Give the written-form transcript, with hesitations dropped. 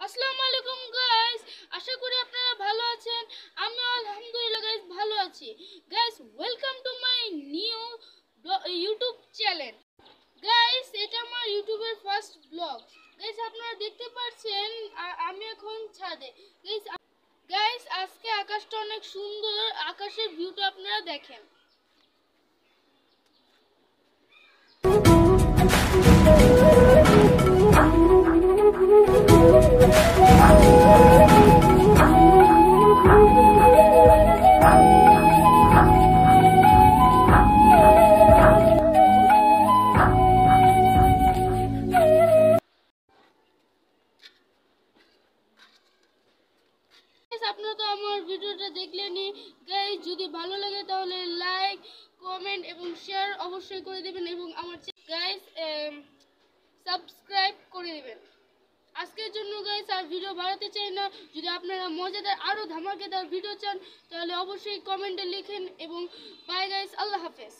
আসসালামু আলাইকুম গাইস, আশা করি আপনারা ভালো আছেন। আমি আলহামদুলিল্লাহ গাইস ভালো আছি। Guys welcome to my new YouTube channel. Guys এটা আমার ইউটিউবের ফার্স্ট ব্লগ। গাইস আপনারা দেখতে পাচ্ছেন আমি এখন ছাদে। গাইস আজকে আকাশটা অনেক সুন্দর, আকাশের ভিউটা আপনারা দেখেন। আপনারা তো আমার ভিডিওটা দেখলেনই গাইস, যদি ভালো লাগে তাহলে লাইক, কমেন্ট এবং শেয়ার অবশ্যই করে দিবেন এবং আমার গাইস সাবস্ক্রাইব করে দিবেন। আজকের জন্য গাইস আর ভিডিও বাড়াতে চাই না। যদি আপনারা মজাদার আরো ধামাকেদার ভিডিও চান তাহলে অবশ্যই কমেন্টে লিখেন এবং বাই গাইস, আল্লাহ হাফেজ।